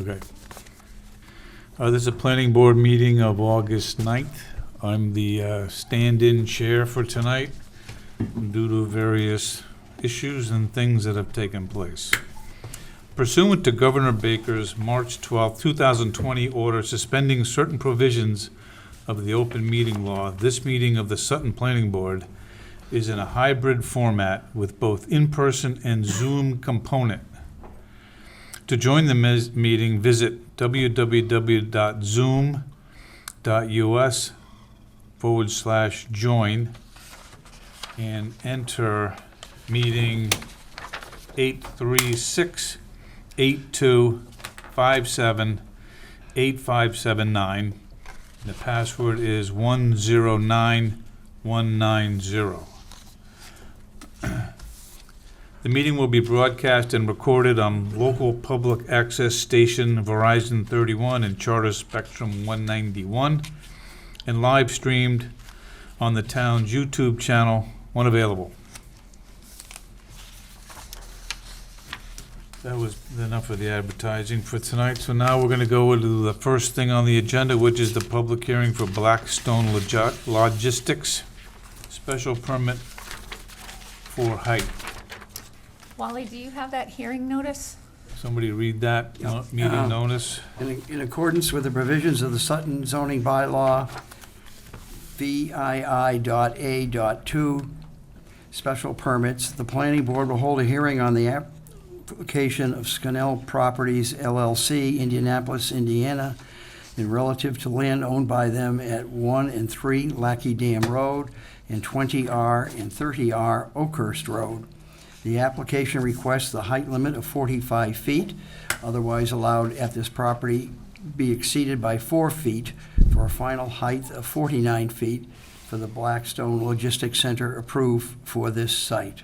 Okay. This is a planning board meeting of August 9th. I'm the stand-in chair for tonight due to various issues and things that have taken place. Pursuant to Governor Baker's March 12, 2020 order suspending certain provisions of the open meeting law, this meeting of the Sutton Planning Board is in a hybrid format with both in-person and Zoom component. To join the meeting, visit www.zoom.us/join and enter meeting 836-8257-8579. The password is 109190. The meeting will be broadcast and recorded on local public access station Verizon 31 and Charter Spectrum 191 and live streamed on the town's YouTube channel when available. That was enough of the advertising for tonight. So now we're going to go into the first thing on the agenda, which is the public hearing for Blackstone Logistics, special permit for height. Wally, do you have that hearing notice? Somebody read that meeting notice. In accordance with the provisions of the Sutton zoning bylaw, VII.A.2, special permits, the planning board will hold a hearing on the application of Scannell Properties LLC, Indianapolis, Indiana, in relative to land owned by them at 1 and 3 Lackey Dam Road and 20R and 30R Oakhurst Road. The application requests the height limit of 45 feet, otherwise allowed at this property, be exceeded by 4 feet for a final height of 49 feet for the Blackstone Logistics Center approved for this site.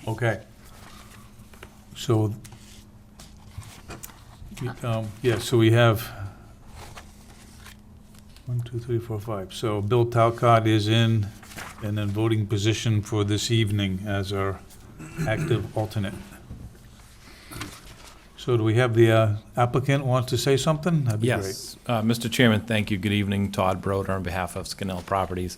Okay. So, so we have 1, 2, 3, 4, 5. So Bill Talcott is in and then voting position for this evening as our active alternate. So do we have the applicant want to say something? That'd be great. Yes. Mr. Chairman, thank you. Good evening. Todd Broder on behalf of Scannell Properties.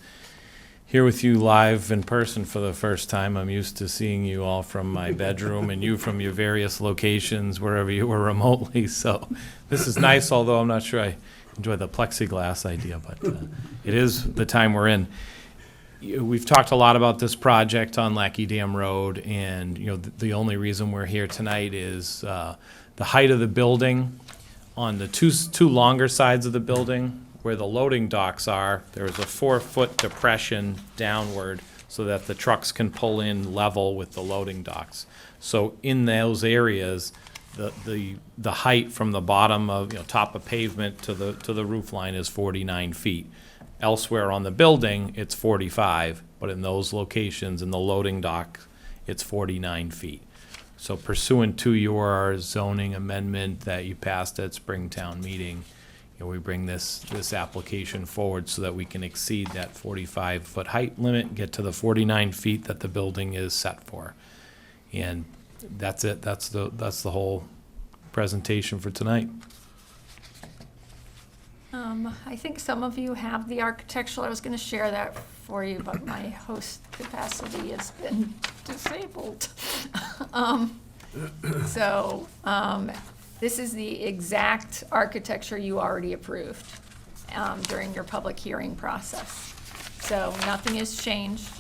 Here with you live in person for the first time. I'm used to seeing you all from my bedroom and you from your various locations, wherever you were remotely. So this is nice, although I'm not sure I enjoy the plexiglass idea, but it is the time we're in. We've talked a lot about this project on Lackey Dam Road, and the only reason we're here tonight is the height of the building. On the two longer sides of the building, where the loading docks are, there's a 4-foot depression downward so that the trucks can pull in level with the loading docks. So in those areas, the height from the bottom of top of pavement to the roof line is 49 feet. Elsewhere on the building, it's 45, but in those locations in the loading dock, it's 49 feet. So pursuant to your zoning amendment that you passed at Springtown meeting, we bring this application forward so that we can exceed that 45-foot height limit, get to the 49 feet that the building is set for. And that's it. That's the whole presentation for tonight. I think some of you have the architectural. I was going to share that for you, but my host capacity has been disabled. This is the exact architecture you already approved during your public hearing process. So nothing has changed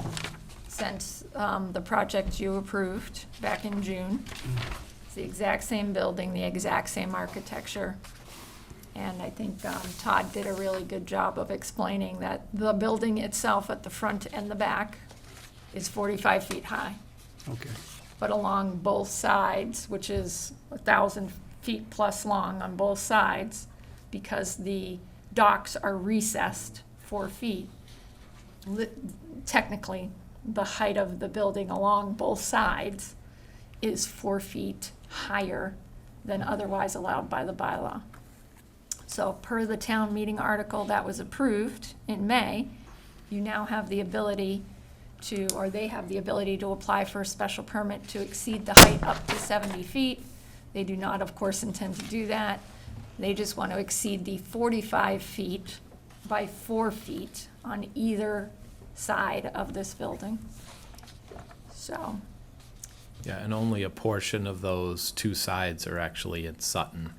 since the project you approved back in June. It's the exact same building, the exact same architecture. And I think Todd did a really good job of explaining that the building itself at the front and the back is 45 feet high. Okay. But along both sides, which is 1,000 feet plus long on both sides, because the docks are recessed 4 feet, technically the height of the building along both sides is 4 feet higher than otherwise allowed by the bylaw. So per the town meeting article that was approved in May, you now have the ability to, or they have the ability to apply for a special permit to exceed the height up to 70 feet. They do not, of course, intend to do that. They just want to exceed the 45 feet by 4 feet on either side of this building. So, Yeah, and only a portion of those two sides are actually in Sutton.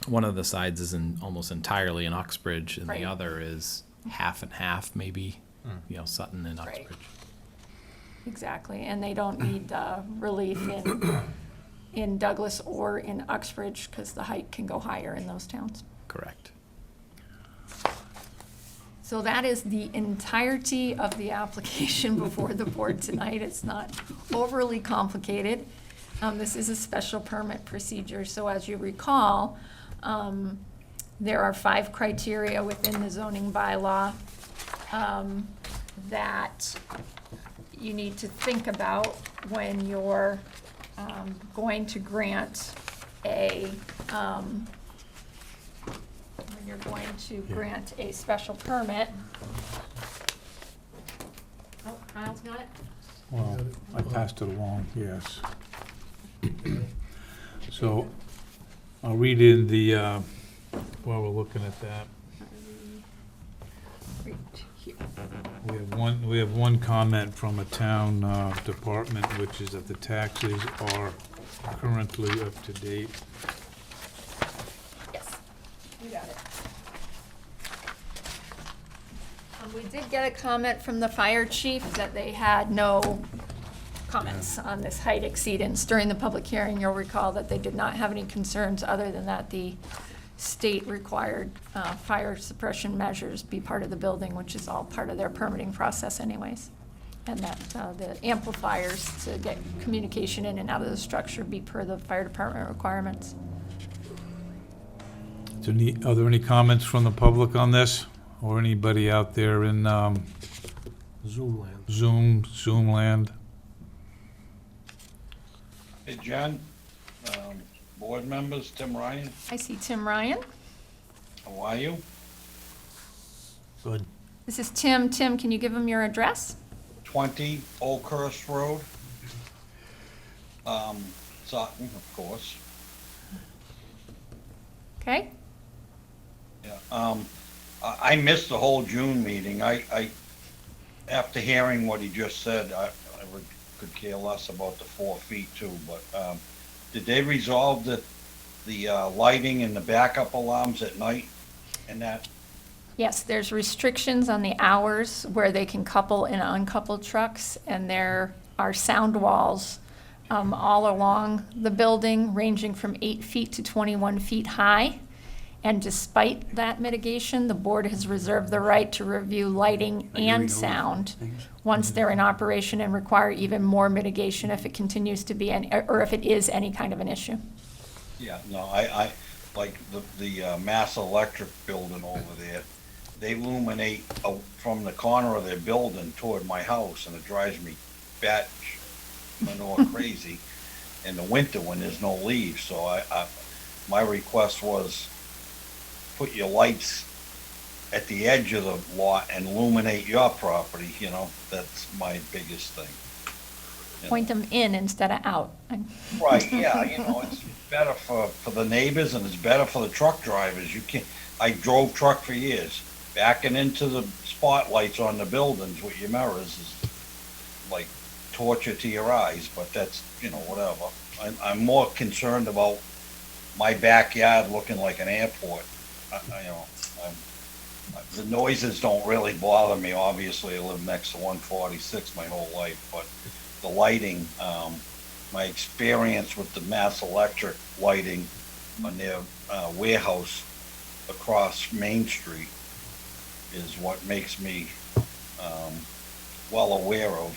One of the sides is almost entirely in Uxbridge, and Right. the other is half and half, maybe, Sutton and Right. Uxbridge. exactly, and they don't need relief in Douglas or in Uxbridge, because the height can go higher in those towns. Correct. So that is the entirety of the application before the board tonight. It's not overly complicated. This is a special permit procedure, so as you recall, there are 5 criteria within the zoning bylaw that you need to think about when you're going to grant a special permit. Oh, Kyle's got it? Well, I passed it along, yes. So I'll read in the, while we're looking at that. Right here. We have one comment from a town department, which is that the taxes are currently up to date. Yes, you got it. We did get a comment from the fire chief that they had no comments on this height exceedance. During the public hearing, you'll recall that they did not have any concerns other than that the state required fire suppression measures be part of the building, which is all part of their permitting process anyways. And that the amplifiers to get communication in and out of the structure be per the fire department requirements. Are there any comments from the public on this? Or anybody out there in Zoom land? Hey, Jen, board members, Tim Ryan, I see Tim Ryan. how are you? Good. This is Tim. Tim, can you give him your address? 20 Oakhurst Road. Sutton, of course. Okay? Yeah, I missed the whole June meeting. After hearing what he just said, I could care less about the 4 feet too, but, did they resolve the lighting and the backup alarms at night and that? Yes, there's restrictions on the hours where they can couple and uncouple trucks, and there are sound walls all along the building, ranging from 8 feet to 21 feet high. And despite that mitigation, the board has reserved the right to review lighting and sound once they're in operation and require even more mitigation if it continues to be, or if it is any kind of an issue. Yeah, no, I like the Mass Electric building over there. They illuminate from the corner of their building toward my house, and it drives me manure crazy in the winter when there's no leaves. So my request was put your lights at the edge of the lot and illuminate your property. That's my biggest thing. Point them in instead of out. Right, yeah, it's better for the neighbors, and it's better for the truck drivers. I drove truck for years. Backing into the spotlights on the buildings with your mirrors is like torture to your eyes, but that's, whatever. I'm more concerned about my backyard looking like an airport. The noises don't really bother me. Obviously, I live next to 146 my whole life, but the lighting, my experience with the Mass Electric lighting on their warehouse across Main Street is what makes me well aware of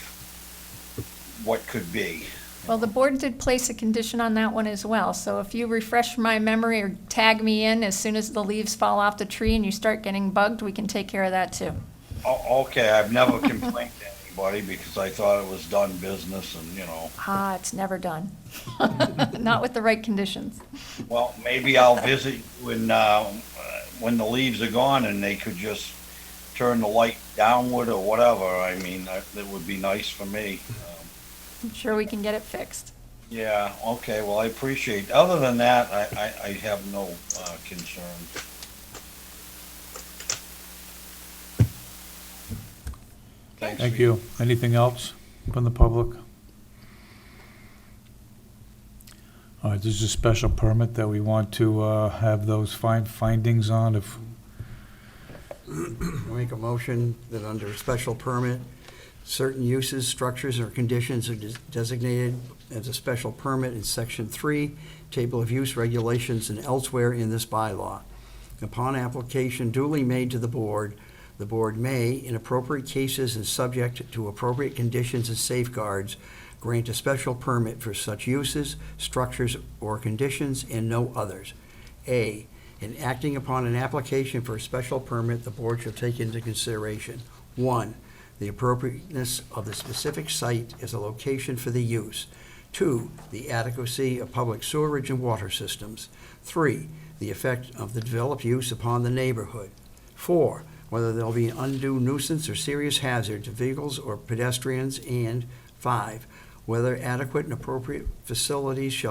what could be. Well, the board did place a condition on that one as well, so if you refresh my memory or tag me in as soon as the leaves fall off the tree and you start getting bugged, we can take care of that too. Okay, I've never complained to anybody because I thought it was done business and, It's never done. Not with the right conditions. well, maybe I'll visit when the leaves are gone and they could just turn the light downward or whatever, I mean, that would be nice for me. I'm sure we can get it fixed. Yeah, okay, well, I appreciate, other than that, I have no concern. Thanks. Thank you. Anything else from the public? All right, this is a special permit that we want to have those findings on. If I make a motion that under special permit, certain uses, structures, or conditions are designated as a special permit in Section 3, Table of Use Regulations, and elsewhere in this bylaw. Upon application duly made to the board may, in appropriate cases and subject to appropriate conditions and safeguards, grant a special permit for such uses, structures, or conditions, and no others. A, in acting upon an application for a special permit, the board shall take into consideration, 1, the appropriateness of the specific site as a location for the use. 2, the adequacy of public sewerage and water systems. 3, the effect of the developed use upon the neighborhood. 4, whether there will be an undue nuisance or serious hazard to vehicles or pedestrians. And 5, whether adequate and appropriate facilities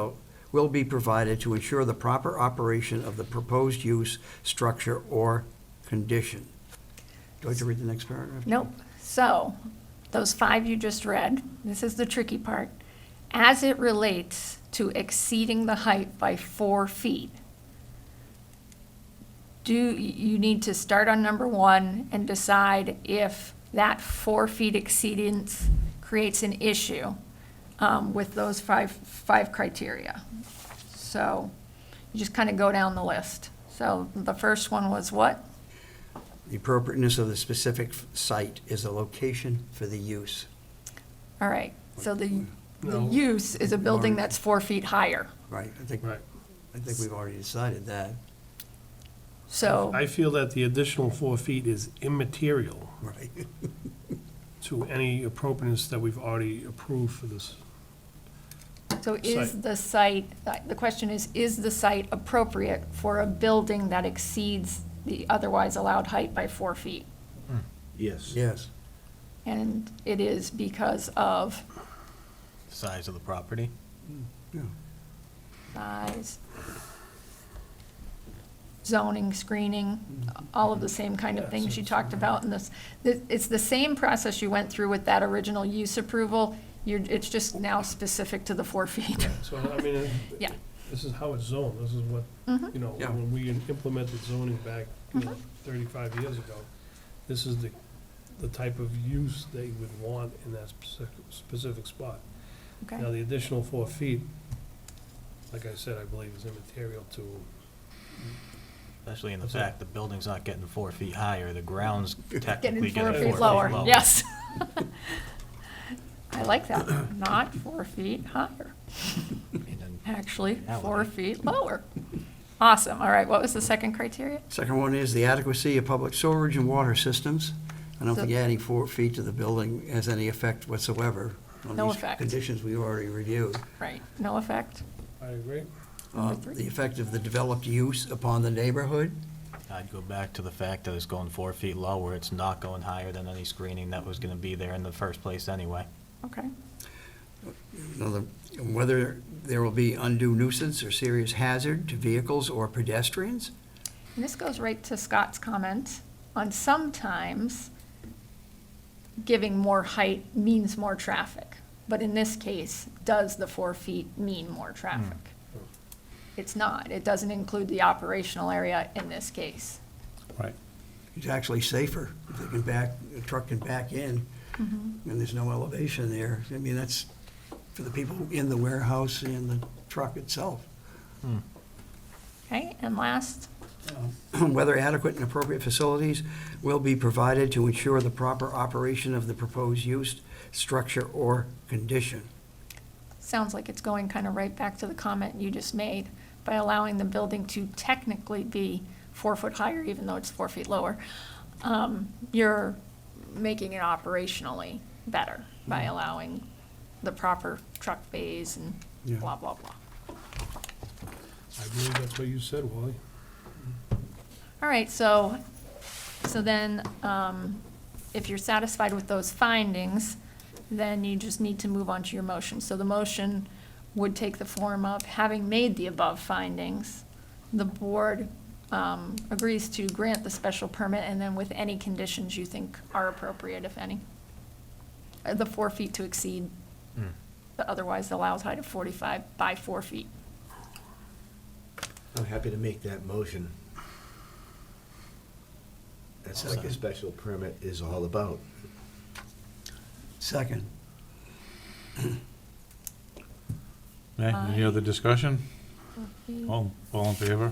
will be provided to ensure the proper operation of the proposed use, structure, or condition. Do I have to read the next paragraph? Nope. So, those 5 you just read, this is the tricky part. As it relates to exceeding the height by 4 feet, you need to start on number 1 and decide if that 4 feet exceedance creates an issue with those five criteria. So you just kind of go down the list. So the first one was what? The appropriateness of the specific site is a location for the use. All right, so the No. use is a building that's 4 feet higher. Right, I think Right. we've already decided that. So, I feel that the additional 4 feet is immaterial Right. to any appropriateness that we've already approved for this. so is the site, the question is the site appropriate for a building that exceeds the otherwise allowed height by 4 feet? Yes. Yes. And it is because of Size of the property. size, zoning, screening, all of the same kind of things you talked about in this. It's the same process you went through with that original use approval. It's just now specific to the 4 feet. So, I mean, Yeah. this is how it's zoned. This is what, Mhm. you know, Yeah. when we implemented zoning back, 35 years ago, this is the type of use they would want in that specific spot. Now, Okay, the additional 4 feet, like I said, I believe is immaterial to, Especially in the That's fact the building's not getting 4 feet higher, the ground's getting technically 4 getting feet lower, lower. yes. I like that, not 4 feet higher, And then actually, 4 Reality. feet lower. Awesome, all right, what was the second criteria? Second one is the adequacy of public sewerage and water systems. I don't So- think adding 4 feet to the building has any effect whatsoever on No these effect. conditions we've already reviewed. Right, no effect? I agree. Number 3. The effect of the developed use upon the neighborhood. I'd go back to the fact that it's going 4 feet lower, it's not going higher than any screening that was gonna be there in the first place anyway. Okay, Another, whether there will be undue nuisance or serious hazard to vehicles or pedestrians. and this goes right to Scott's comment on sometimes giving more height means more traffic. But in this case, does the 4 feet mean more traffic? It's not. It doesn't include the operational area in this case. Right. It's actually safer if they can the truck can back in Mm-hmm. and there's no elevation there. I mean, that's for the people in the warehouse and the truck itself. Okay, and last, Whether adequate and appropriate facilities will be provided to ensure the proper operation of the proposed use, structure, or condition. sounds like it's going kind of right back to the comment you just made by allowing the building to technically be 4 foot higher, even though it's 4 feet lower. You're making it operationally better by allowing the proper truck bays and Yeah. blah, blah, blah. I believe that's what you said, Wally. All right, so So then, if you're satisfied with those findings, then you just need to move on to your motion. So the motion would take the form of, having made the above findings, the board agrees to grant the special permit, and then with any conditions you think are appropriate, if any. The 4 feet to exceed, the otherwise allowed height of 45 by 4 feet. I'm happy to make that motion. That's what a special permit is all about. Second. Okay, any other discussion? Okay. All in favor?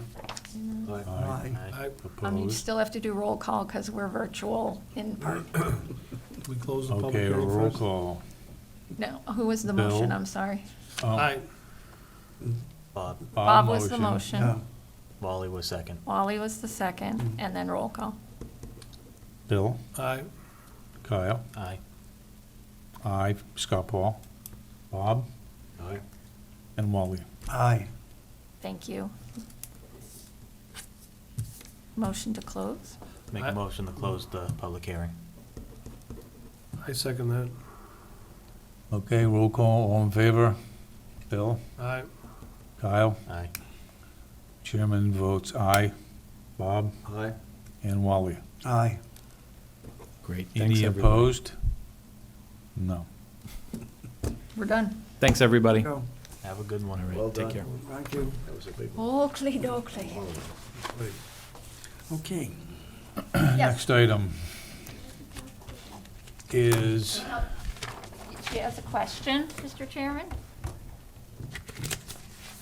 Aye. I, You Opposed? still have to do roll call because we're virtual in part. we close the public Okay, hearing roll first. call. No, who was the Bill? motion? I'm sorry. Aye. Bob, Bob was the Yeah. motion. Wally was second. Wally was the second, and then roll call. Bill, Aye. Kyle, Aye. I, Scott Paul, Bob, Aye. and Wally. Aye. Thank you. Motion to close. Make Aye. a motion to close the public hearing. I second that. Okay, roll call, all in favor? Bill, Aye. Kyle, Aye. chairman votes aye. Bob, Aye. and Wally. Aye. Great. Thanks, Any everybody. opposed? No. We're done. Thanks, everybody. Go. Have a good one. All right, Well take done. care. Thank you. That was a big one. Oakley dokley. Wait. Okay. Yes. Next item is, She has a question, Mr. Chairman?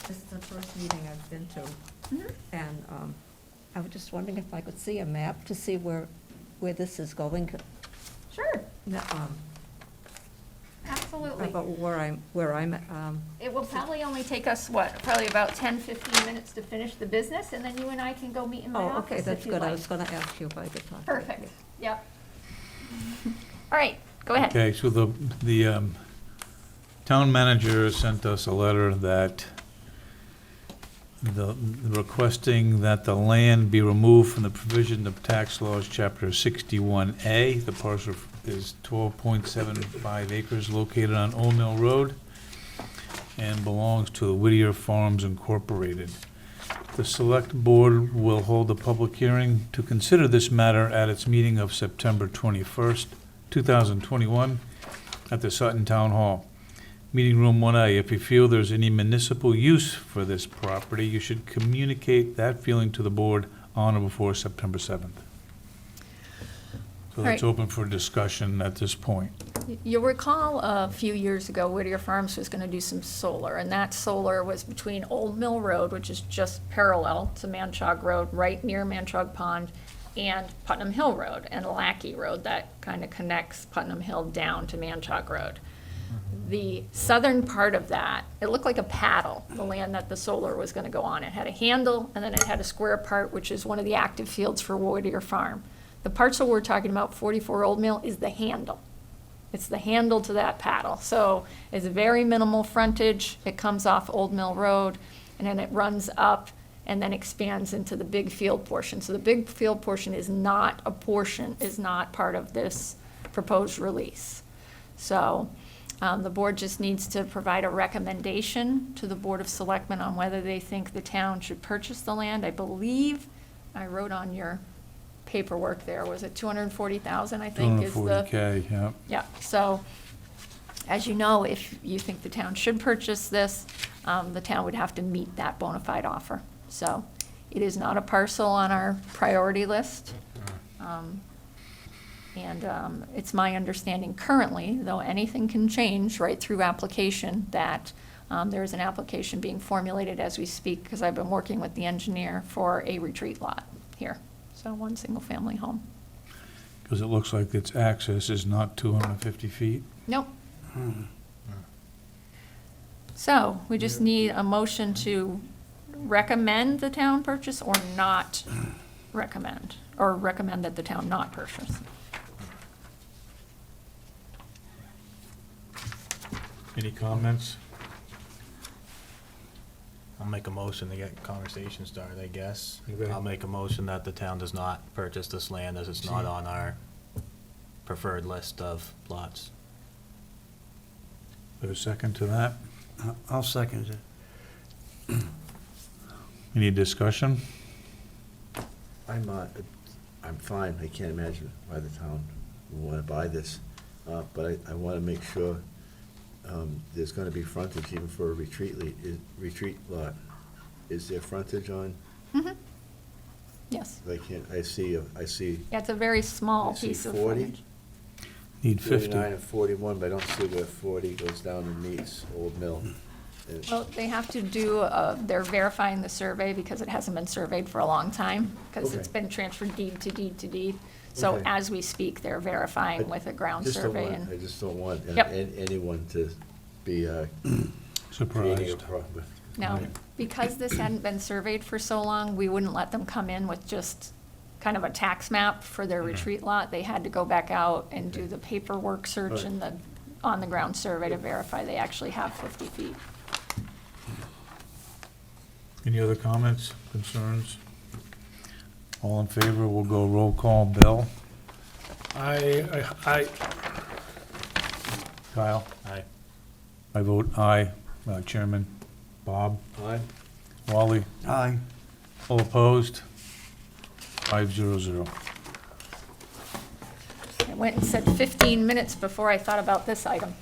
This is the first meeting I've been to, Mhm. and I was just wondering if I could see a map to see where this is going, Sure, absolutely. about where I'm, It will probably only take us, what, probably about 10, 15 minutes to finish the business, and then you and I can go meet in my oh, office okay, if that's you'd good. I like. was gonna ask you if I could talk. to you. Perfect, yep. All right, go ahead. okay, so the town manager sent us a letter that requesting that the land be removed from the provision of tax laws, chapter 61A. The parcel is 12.75 acres located on Old Mill Road and belongs to the Whittier Farms Incorporated. The select board will hold a public hearing to consider this matter at its meeting of September 21st, 2021, at the Sutton Town Hall. Meeting room 1A. If you feel there's any municipal use for this property, you should communicate that feeling to the board on or before September 7th. So that's Right. open for discussion at this point. You'll recall a few years ago, Whittier Farms was gonna do some solar, and that solar was between Old Mill Road, which is just parallel to Manchog Road, right near Manchog Pond, and Putnam Hill Road, and Lackey Road, that kind of connects Putnam Hill down to Manchog Road. The southern part of that, it looked like a paddle, the land that the solar was gonna go on. It had a handle, and then it had a square part, which is one of the active fields for Whittier Farm. The parcel we're talking about, 44 Old Mill, is the handle. It's the handle to that paddle. So it's very minimal frontage. It comes off Old Mill Road, and then it runs up and then expands into the big field portion. So the big field portion is not part of this proposed release. So the board just needs to provide a recommendation to the Board of Selectmen on whether they think the town should purchase the land. I believe, I wrote on your paperwork there, was it 240,000, I think, is the. 240K, yeah. Yeah, so, as you know, if you think the town should purchase this, the town would have to meet that bona fide offer. So, it is not a parcel on our priority list. And it's my understanding currently, though anything can change right through application, that there is an application being formulated as we speak, because I've been working with the engineer for a retreat lot here. So one single-family home. Because it looks like its access is not 250 feet. Nope. So we just need a motion to recommend the town purchase or not recommend, or recommend that the town not purchase. Any comments? I'll make a motion to get conversation started, I guess. Okay. I'll make a motion that the town does not purchase this land as it's not on our preferred list of lots. There's a second to that? I'll second it. Any discussion? I'm fine, I can't imagine why the town would wanna buy this, but I wanna make sure, there's gonna be frontage even for a retreat lot. Is there frontage on, Yes. I see, Yeah, it's a very small I see piece of 40. frontage. Need 50. 39 and 41, but I don't see where 40 goes down and meets Old Mill. Well, they have to do, they're verifying the survey because it hasn't been surveyed for a long time, because it's Okay. been transferred deed to deed to deed. So Okay. as we speak, they're verifying with a ground survey I and, just don't want Yep. anyone to be creating a Surprised. problem. now, because this hadn't been surveyed for so long, we wouldn't let them come in with just kind of a tax map for their retreat lot. They had to go back out and do the paperwork search Right. and the on-the-ground survey to verify they actually have 50 feet. Any other comments, concerns? All in favor, we'll go roll call. Bill? I, Kyle? Aye. I vote aye. Chairman Bob? Aye. Wally? Aye. All opposed? 500. I went and said 15 minutes before I thought about this item.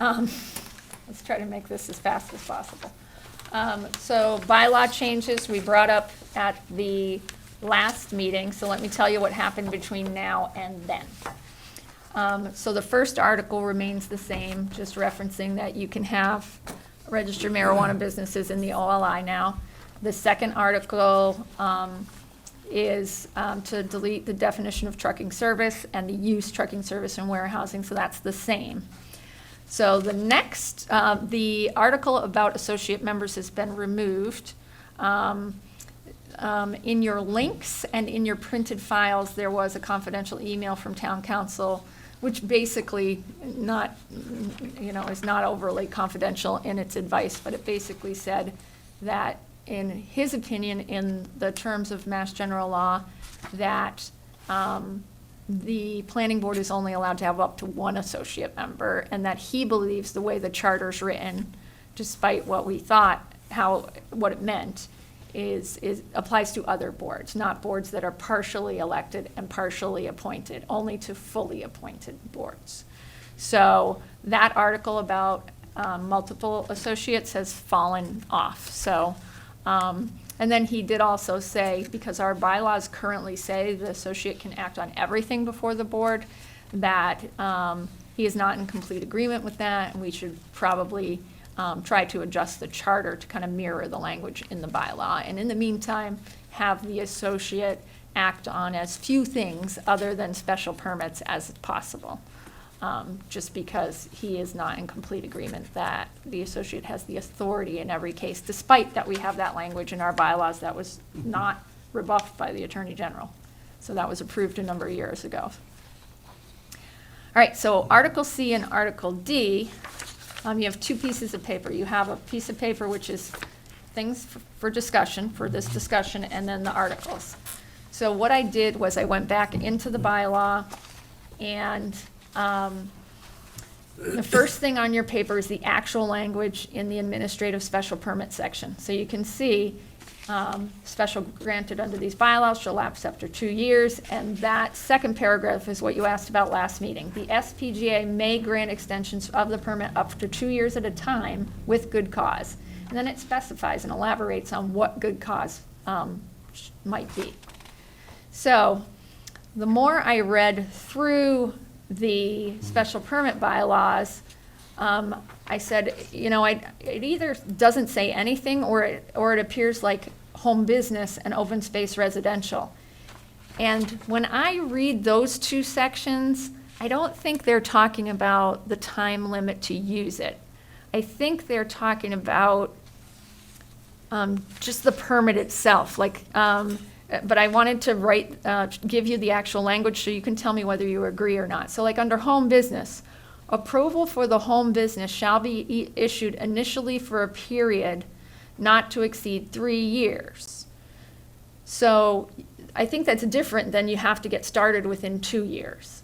Let's try to make this as fast as possible. So bylaw changes we brought up at the last meeting, so let me tell you what happened between now and then. So the first article remains the same, just referencing that you can have registered marijuana businesses in the OLI now. The second article is to delete the definition of trucking service and the use trucking service and warehousing, so that's the same. So the next, the article about associate members has been removed. In your links and in your printed files, there was a confidential email from town council, which basically not, is not overly confidential in its advice, but it basically said that in his opinion, in the terms of Mass General Law, that the planning board is only allowed to have up to one associate member, and that he believes the way the charter's written, despite what we thought, what it meant, is applies to other boards, not boards that are partially elected and partially appointed, only to fully appointed boards. So that article about multiple associates has fallen off, so. And then he did also say, because our bylaws currently say the associate can act on everything before the board, that he is not in complete agreement with that, and we should probably try to adjust the charter to kind of mirror the language in the bylaw. And in the meantime, have the associate act on as few things other than special permits as possible. Just because he is not in complete agreement that the associate has the authority in every case, despite that we have that language in our bylaws that was not rebuffed by the Attorney General. So that was approved a number of years ago. All right, so Article C and Article D, you have two pieces of paper. You have a piece of paper which is things for discussion, for this discussion, and then the articles. So what I did was I went back into the bylaw, and the first thing on your paper is the actual language in the administrative special permit section. So you can see, special granted under these bylaws shall lapse after 2 years, and that second paragraph is what you asked about last meeting. The SPGA may grant extensions of the permit up to 2 years at a time with good cause. And then it specifies and elaborates on what good cause might be. So the more I read through the special permit bylaws, I said, it either doesn't say anything or it appears like home business and open space residential. And when I read those two sections, I don't think they're talking about the time limit to use it. I think they're talking about just the permit itself, but I wanted to give you the actual language so you can tell me whether you agree or not. So like under home business, approval for the home business shall be issued initially for a period not to exceed 3 years. So I think that's different than you have to get started within 2 years.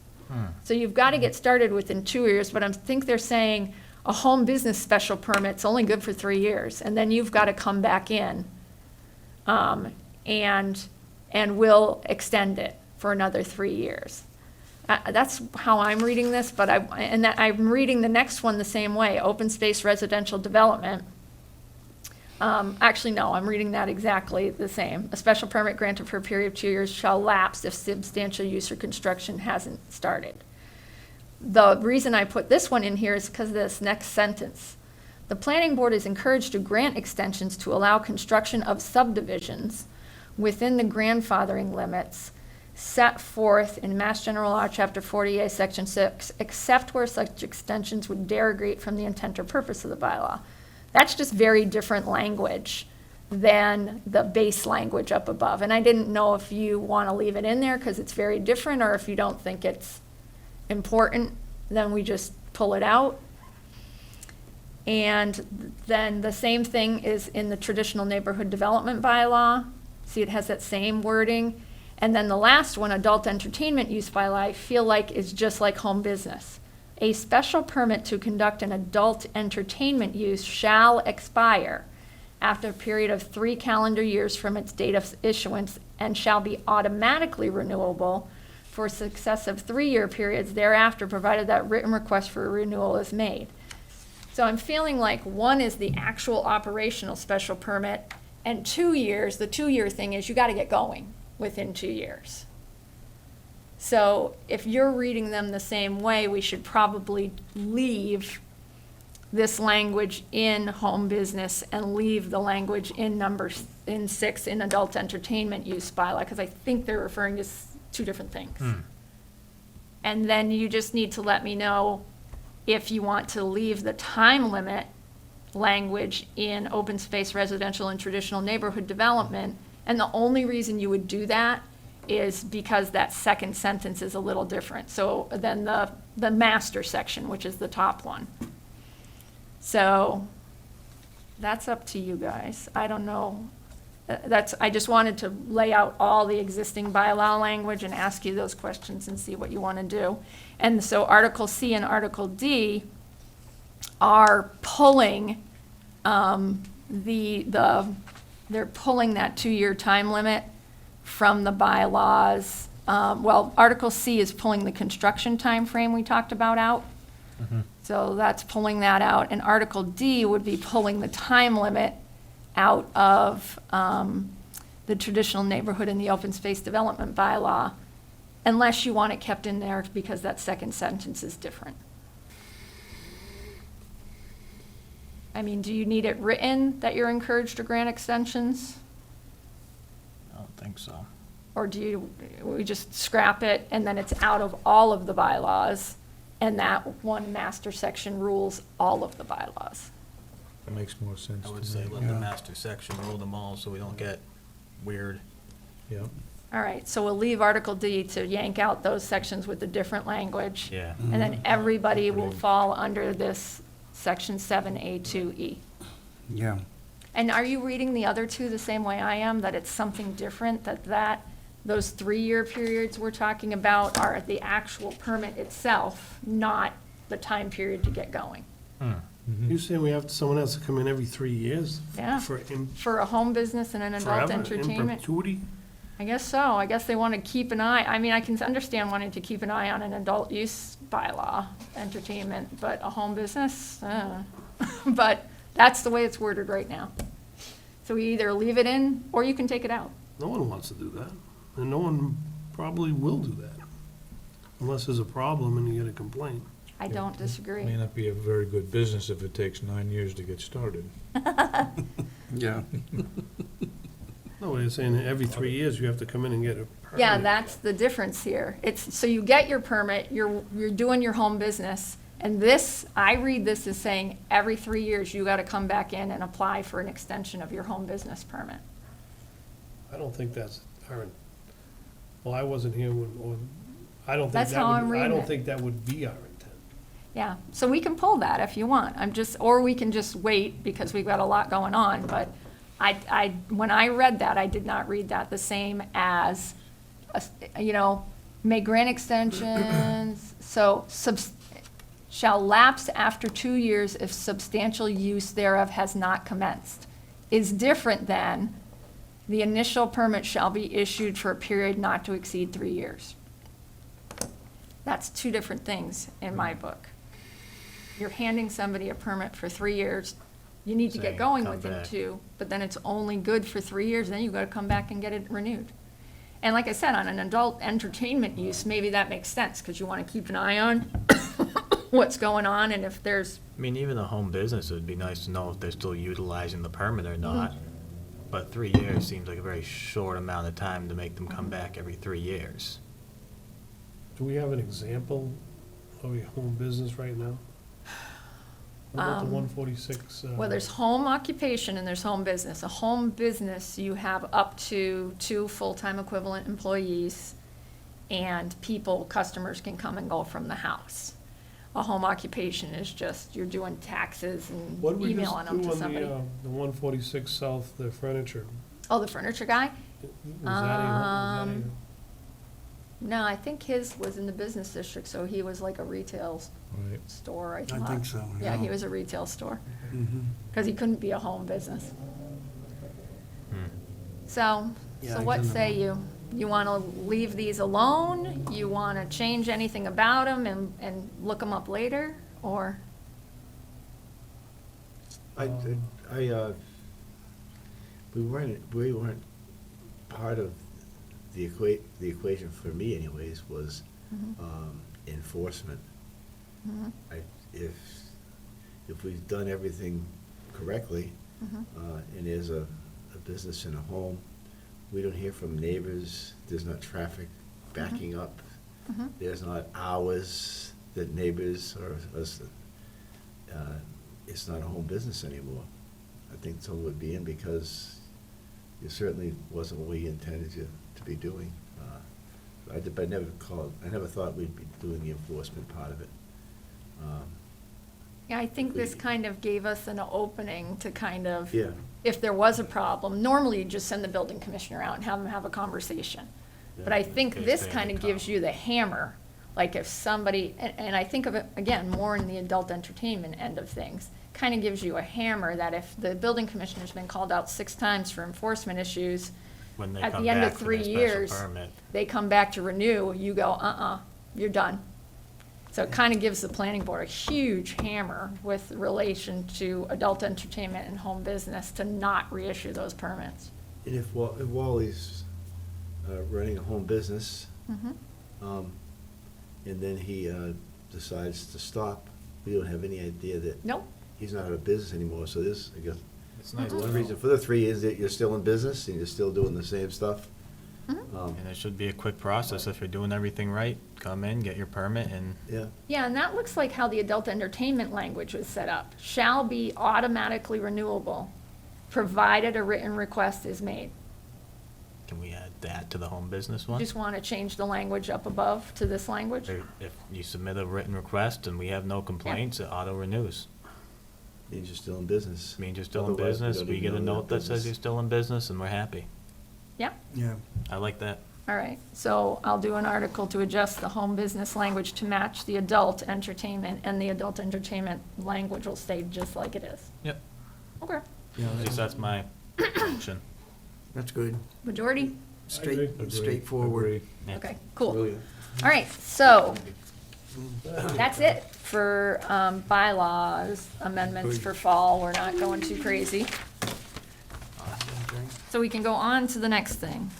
So you've got to get started within 2 years, but I think they're saying a home business special permit's only good for 3 years, and then you've got to come back in, and we'll extend it for another 3 years. That's how I'm reading this, but I'm reading the next one the same way, open space residential development. Actually, no, I'm reading that exactly the same. A special permit granted for a period of 2 years shall lapse if substantial use or construction hasn't started. The reason I put this one in here is because of this next sentence. The planning board is encouraged to grant extensions to allow construction of subdivisions within the grandfathering limits set forth in Mass General Law, Chapter 48, Section 6, except where such extensions would derogate from the intent or purpose of the bylaw. That's just very different language than the base language up above. And I didn't know if you want to leave it in there because it's very different, or if you don't think it's important, then we just pull it out. And then the same thing is in the traditional neighborhood development bylaw. See, it has that same wording. And then the last one, adult entertainment use bylaw, I feel like is just like home business. A special permit to conduct an adult entertainment use shall expire after a period of 3 calendar years from its date of issuance and shall be automatically renewable for successive 3-year periods thereafter, provided that written request for renewal is made. So I'm feeling like one is the actual operational special permit, and 2 years, the 2-year thing is you got to get going within 2 years. So if you're reading them the same way, we should probably leave this language in home business and leave the language in 6 in adult entertainment use bylaw, because I think they're referring to 2 different things. And then you just need to let me know if you want to leave the time limit language in open space residential and traditional neighborhood development. And the only reason you would do that is because that second sentence is a little different. So then the master section, which is the top one. So that's up to you guys. I don't know. I just wanted to lay out all the existing bylaw language and ask you those questions and see what you want to do. And so Article C and Article D are pulling they're pulling that 2-year time limit from the bylaws. Well, Article C is pulling the construction time frame we talked about out. So that's pulling that out. And Article D would be pulling the time limit out of the traditional neighborhood and the open space development bylaw, unless you want it kept in there because that second sentence is different. I mean, do you need it written that you're encouraged to grant extensions? I don't think so. Or we just scrap it and then it's out of all of the bylaws, and that one master section rules all of the bylaws? That makes more sense I to would say me. let the master section rule them all so we don't get weird. Yeah. All right, so we'll leave Article D to yank out those sections with the different language. Yeah. And then everybody will fall under this Section 7A2E. Yeah. And are you reading the other 2 the same way I am, that it's something different, that those 3-year periods we're talking about are the actual permit itself, not the time period to get going? You saying someone has to come in every 3 years? Yeah. For a home business and an adult Forever, in entertainment? perpetuity? I guess so. I guess they want to keep an eye. I mean, I can understand wanting to keep an eye on an adult use bylaw, entertainment, but a home business, but that's the way it's worded right now. So we either leave it in or you can take it out. No one wants to do that, and no one probably will do that, unless there's a problem and you get a complaint. I don't disagree. May not be a very good business if it takes 9 years to get started. Yeah. No, they're saying that every 3 years you have to come in and get a permit. Yeah, that's the difference here. So you get your permit, you're doing your home business, and this, I read this as saying every 3 years you got to come back in and apply for an extension of your home business permit. I don't think that's well, I wasn't here when, I don't think That's that how would, I'm I reading don't it. think that would be our intent. Yeah, so we can pull that if you want. Or we can just wait because we've got a lot going on, but when I read that, I did not read that the same as, may grant extensions, shall lapse after 2 years if substantial use thereof has not commenced, is different than the initial permit shall be issued for a period not to exceed 3 years. That's two different things in my book. You're handing somebody a permit for 3 years, you need to get Saying, going "Come within back." 2, but then it's only good for 3 years, then you gotta come back and get it renewed. And like I said, on an adult entertainment use, maybe that makes sense, because you wanna keep an eye on what's going on, and if there's, I mean, even a home business, it would be nice to know if they're still utilizing the permit or not. But 3 years seems like a very short amount of time to make them come back every 3 years. Do we have an example of a home business right now? What about the 146? well, there's home occupation and there's home business. A home business, you have up to 2 full-time equivalent employees, and customers can come and go from the house. A home occupation is just, you're doing taxes and What did we emailing them to just do somebody. on the 146 South, the furniture? Oh, the furniture guy? Was that a? No, I think his was in the business district, so he was like a retail Right. store, I I thought. think so, Yeah, he yeah. was a retail store, Mhm. because he couldn't be a home business. Hmm. So, Yeah, so I what don't say know. you? You want to leave these alone? You want to change anything about them and look them up later, or? We weren't part of the equation for me anyways, was enforcement. Mhm. If we've done everything correctly, Mhm. and there's a business in a home, we don't hear from neighbors, there's not traffic backing up, Mhm. there's not hours that neighbors it's not a home business anymore. I think someone would be in because it certainly wasn't what we intended to be doing. I never thought we'd be doing the enforcement part of it. Yeah, I think this kind of gave us an opening to kind of, Yeah. if there was a problem, normally you just send the building commissioner out and have them have a conversation. But I think case this they kind of would gives come. you the hammer, like if somebody, and I think of it, again, more in the adult entertainment end of things, kind of gives you a hammer that if the building commissioner's been called out 6 times for enforcement issues, When they at come the end of back for 3 their years, special permit. they come back to renew, you go, you're done. So it kind of gives the planning board a huge hammer with relation to adult entertainment and home business to not reissue those permits. And if Wally's running a home business, Mhm. and then he decides to stop, we don't have any idea that Nope, he's not in business anymore, so this, I guess, It's nice to one know. reason for the 3 is that you're still in business and you're still doing the same stuff. Mhm. And it should be a quick process. If you're doing everything right, come in, get your permit, and Yeah, yeah, and that looks like how the adult entertainment language was set up. Shall be automatically renewable, provided a written request is made. can we add that to the home business You one? just want to change the language up above to this language? If you submit a written request and we have no complaints, it auto renews. means you're still in business. Means you're still in Otherwise, business, don't we even get a know you're in note that says business. you're still in business, and we're happy. Yeah? Yeah. I like that. All right, so I'll do an article to adjust the home business language to match the adult entertainment, and the adult entertainment language will stay just like it is. Yep. Okay. Yeah, At least that's my motion. that's good. Majority? agree. Straightforward. Yeah. Okay, cool. Brilliant. All right, so that's it for bylaws amendments for fall. We're not going too crazy. So we can go on to the next thing.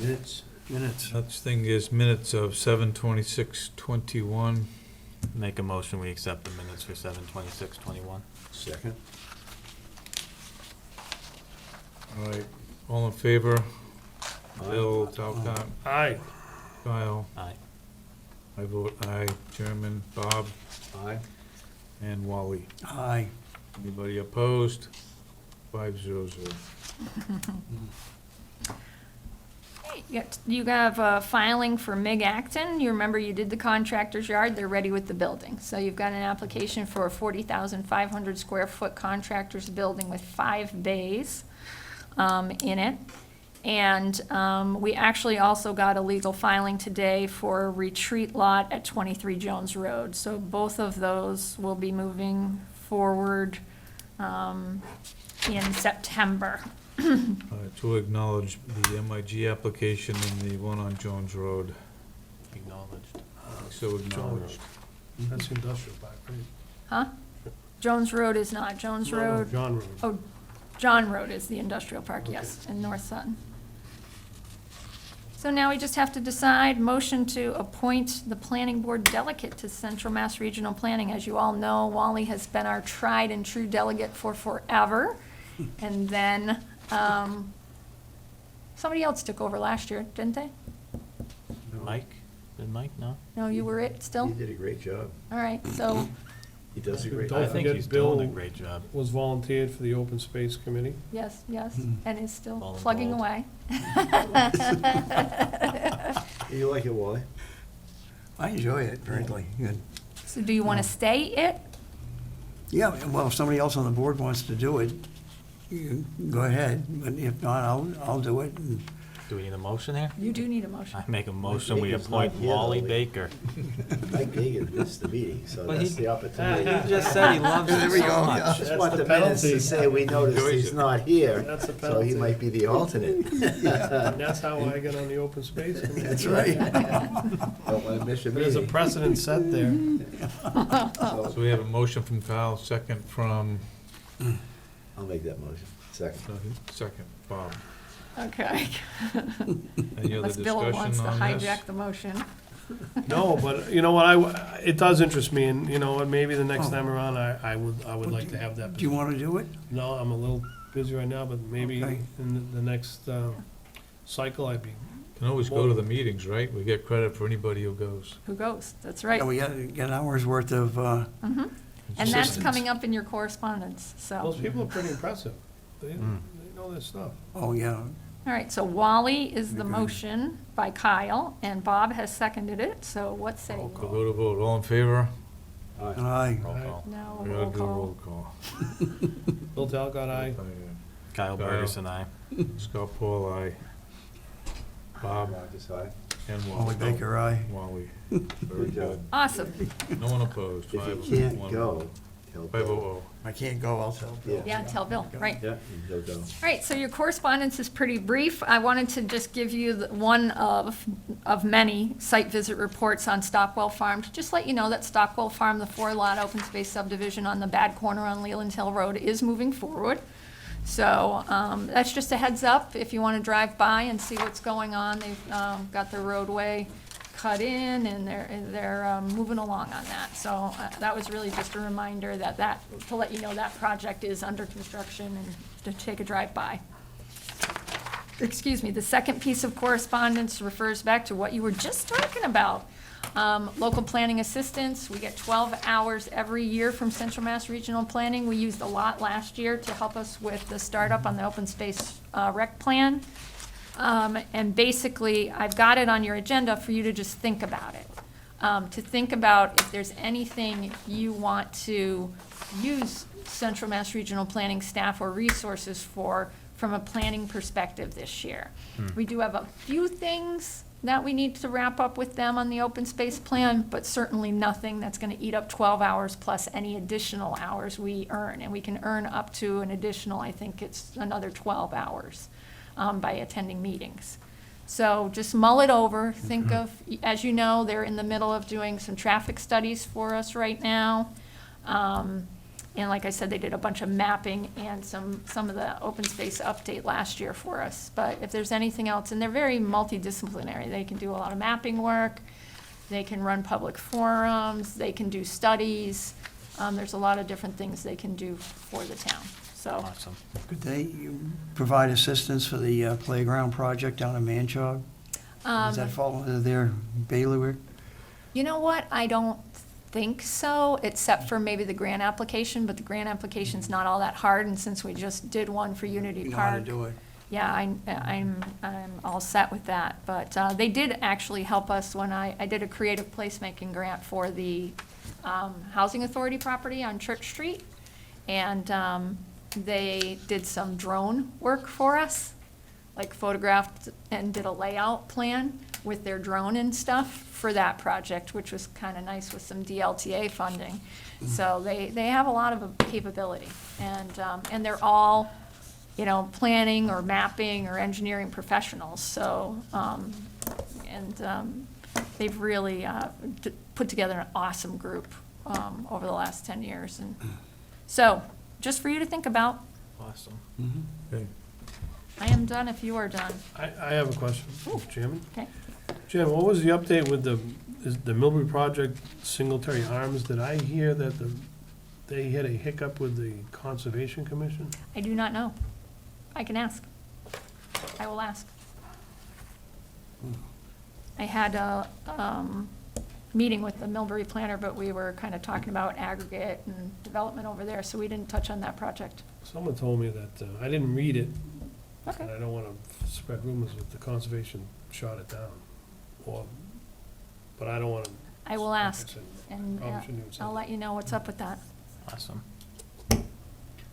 Minutes. Minutes. Next thing is minutes of 7/26/21. Make a motion, we accept the minutes for 7/26/21. Second. All right, all in favor? Bill, Talcott, Aye. Kyle, Aye. I vote aye. Chairman, Bob, Aye. and Wally. Aye. Anybody opposed? 5-0-0. Hey, You have a filing for MIG Acton. You remember you did the contractor's yard, they're ready with the building. So you've got an application for a 40,500 square foot contractor's building with 5 bays in it. And we actually also got a legal filing today for a retreat lot at 23 Jones Road. So both of those will be moving forward in September. To acknowledge the MIG application and the one on Jones Road. Acknowledged. So acknowledged. That's the industrial park, right? Huh? Jones Road is not. Jones No, no, Road, John Road. oh, John Road is the industrial park, yes, in North Sutton. So now we just have to decide, motion to appoint the planning board delegate to Central Mass Regional Planning. As you all know, Wally has been our tried and true delegate for forever. And then, somebody else took over last year, didn't they? Mike? Did Mike? No? No, you were it He still? did a great job. All right, so, He does a great Don't I job. think forget he's Bill- doing a great job. Was volunteered for the open space committee. yes, yes, and is still All plugging involved. away. You like it, Wally? I enjoy it, frankly. Good. So do you want to stay it? Yeah, well, if somebody else on the board wants to do it, you can go ahead, but if not, I'll do it. And Do we need a motion here? You do need a motion. I make a motion, we Baker's not appoint here, though. Wally Baker. Mike Gagan missed the meeting, so But that's he- the opportunity. He just said he loves There it we so go, much. yeah. Just That's want the the minutes to penalty. say we noticed he's not here, That's the so he penalty. might be the alternate. And that's how I got on the open space committee. That's right. Don't want to miss your There's a meeting. precedent set there. So we have a motion from Kyle, second from, I'll make that motion. Second. second, Bob. Okay. Any other Unless Bill wants discussion to on this? hijack the motion. No, but you know what, it does interest me, and you know what, maybe the next time around, I would like to have that. do you want to do it? No, I'm a little busy right now, but maybe Okay. in the next cycle, I'd be, Can always go to the meetings, right? We get credit for anybody who goes. Who goes? That's right. Yeah, we got an hour's worth of, Mhm. And that's Assistance. coming up in your correspondence, so. those people are pretty impressive. They know their stuff. oh, yeah. All right, so Wally is the Okay. motion by Kyle, and Bob has seconded it, so what say? We'll go to vote. All in favor? Aye. Roll call. No, We roll gotta do a call. roll call. Bill Talcott, aye. Kyle Burgess and I. Scott Paul, aye. Bob Marcus, aye. and Wally Wally. Baker, aye. Wally. Very Good job. good. Awesome. No one opposed. If Five- you can't one- go, tell 500. I can't go, I'll tell Bill. Yeah, tell Bill, right. Yeah, he'll go. All right, so your correspondence is pretty brief. I wanted to just give you one of many site visit reports on Stockwell Farm. To just let you know that Stockwell Farm, the 4-lot open space subdivision on the bad corner on Leland Hill Road, is moving forward. So that's just a heads up if you want to drive by and see what's going on. They've got the roadway cut in, and they're moving along on that. So that was really just a reminder to let you know that project is under construction and to take a drive by. Excuse me, the second piece of correspondence refers back to what you were just talking about. Local planning assistance, we get 12 hours every year from Central Mass Regional Planning. We used a lot last year to help us with the startup on the open space rec plan. And basically, I've got it on your agenda for you to just think about it. To think about if there's anything you want to use Central Mass Regional Planning staff or resources for from a planning perspective this year. We do have a few things that we need to wrap up with them on the open space plan, but certainly nothing that's gonna eat up 12 hours plus any additional hours we earn. And we can earn up to an additional, I think it's another 12 hours by attending meetings. So just mull it over, think of, as you know, they're in the middle of doing some traffic studies for us right now. And like I said, they did a bunch of mapping and some of the open space update last year for us. But if there's anything else, and they're very multidisciplinary, they can do a lot of mapping work, they can run public forums, they can do studies. There's a lot of different things they can do for the town, so. Awesome. Could they provide assistance for the playground project down in Manchog? Does that fall under their bailiwick? You know what, I don't think so, except for maybe the grant application, but the grant application's not all that hard, and since we just did one for Unity You know how to Park. do it? yeah, I'm all set with that. But they did actually help us when I did a creative placemaking grant for the Housing Authority property on Church Street. And they did some drone work for us, like photographed and did a layout plan with their drone and stuff for that project, which was kind of nice with some DLTA funding. So they have a lot of capability. And they're all, you know, planning or mapping or engineering professionals. So, they've really put together an awesome group over the last 10 years. And so, just for you to think about. Awesome. Okay. I am done if you are done. I have a question, Mr. Chairman. Okay. Jim, what was the update with the Millbury project, Singletary Arms? Did I hear that they had a hiccup with the Conservation Commission? I do not know. I can ask. I will ask. I had a meeting with the Millbury planner, but we were kind of talking about aggregate and development over there, so we didn't touch on that project. Someone told me that, I didn't read it, Okay. and I don't want to spread rumors that the Conservation shot it down. But I don't want to. I will ask, and Probably shouldn't even say I'll that. let you know what's up with that. Awesome.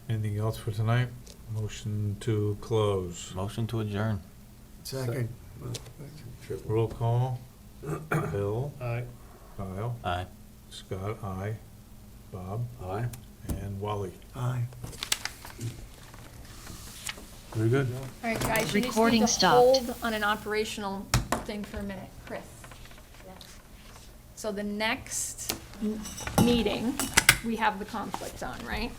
Anything else for tonight? Motion to close. Motion to adjourn. Second. Roll call. Bill, Aye. Kyle, Aye. Scott, aye. Bob, Aye. and Wally. Aye. Very good. All right, guys, you Recording just need to stopped. hold on an operational thing for a minute. Chris. So the next meeting, we have the conflict on, right?